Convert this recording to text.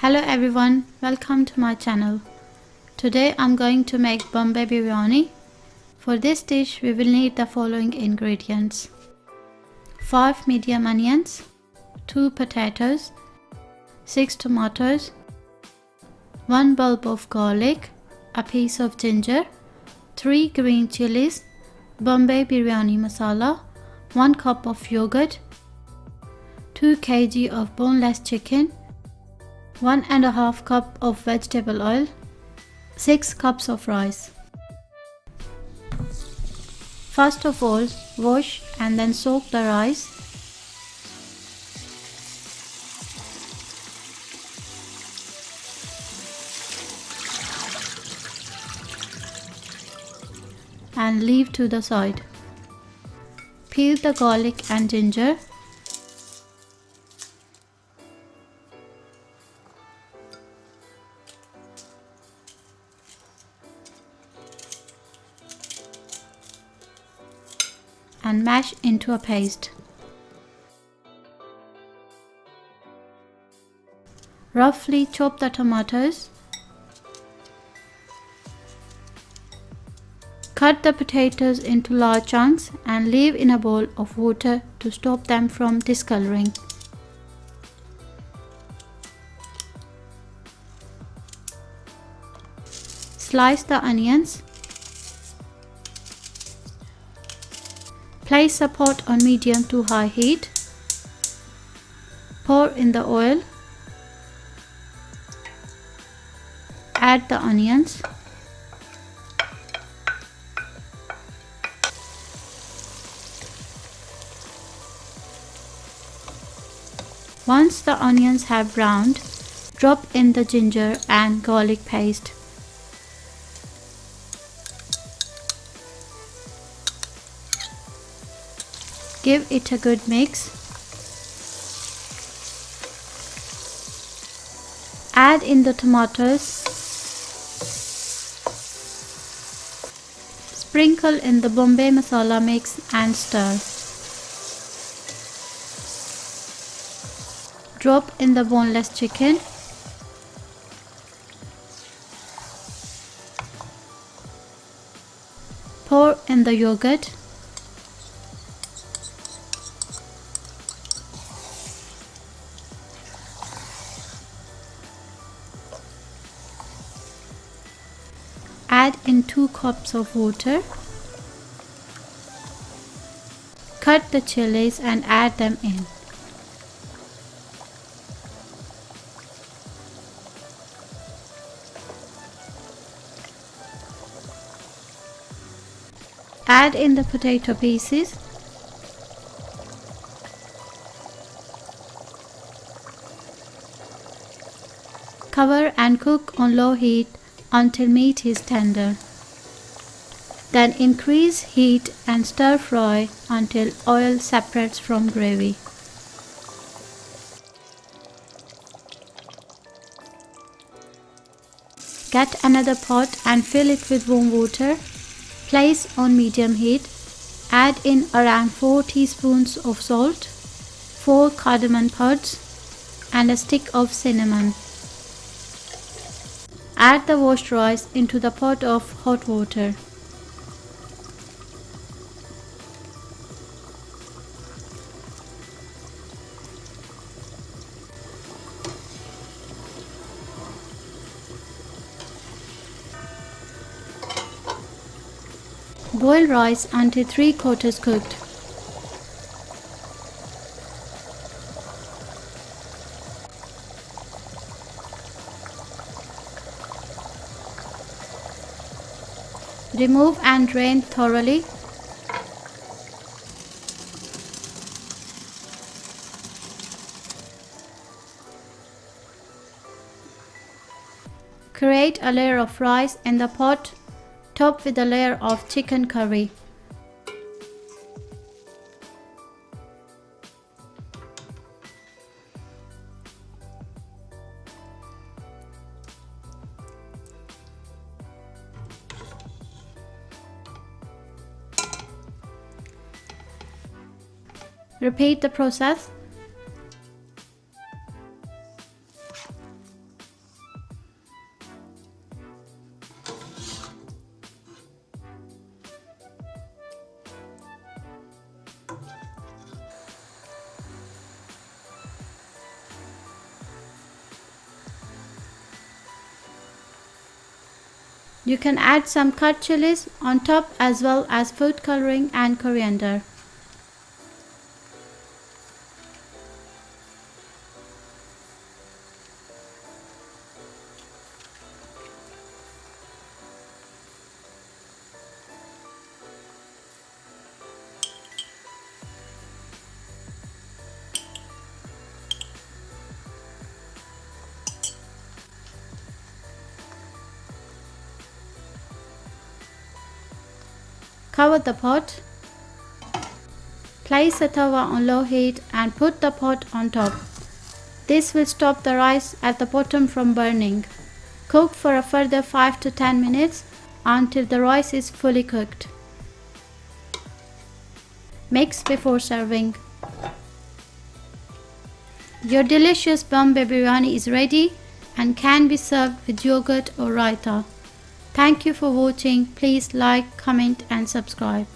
Hello everyone, welcome to my channel. Today I'm going to make Bombay Biryani. For this dish we will need the following ingredients: 5 medium onions, 2 potatoes, 6 tomatoes, 1 bulb of garlic, a piece of ginger, 3 green chillies, Bombay Biryani masala, 1 cup of yogurt, 2 kg of boneless chicken, 1.5 cup of vegetable oil, 6 cups of rice. First of all, wash and then soak the rice. And leave to the side. Peel the garlic and ginger. And mash into a paste. Roughly chop the tomatoes. Cut the potatoes into large chunks and leave in a bowl of water to stop them from discoloring. Slice the onions. Place a pot on medium to high heat. Pour in the oil. Add the onions. Once the onions have browned, drop in the ginger and garlic paste. Give it a good mix. Add in the tomatoes. Sprinkle in the Bombay masala mix and stir. Drop in the boneless chicken. Pour in the yogurt. Add in 2 cups of water. Cut the chilies and add them in. Add in the potato pieces. Cover and cook on low heat until meat is tender. Then increase heat and stir fry until oil separates from gravy. Get another pot and fill it with warm water. Place on medium heat. Add in around 4 teaspoons of salt, 4 cardamon pods, and a stick of cinnamon. Add the washed rice into the pot of hot water. Boil rice until 3/4 cooked. Remove and drain thoroughly. Create a layer of rice in the pot. Top with a layer of chicken curry. Repeat the process. You can add some cut chilies on top as well as food coloring and coriander. Cover the pot. Place a tawa on low heat and put the pot on top. This will stop the rice at the bottom from burning. Cook for a further 5 to 10 minutes until the rice is fully cooked. Mix before serving. Your delicious Bombay Biryani is ready and can be served with yogurt or raita. Thank you for watching. Please like, comment and subscribe.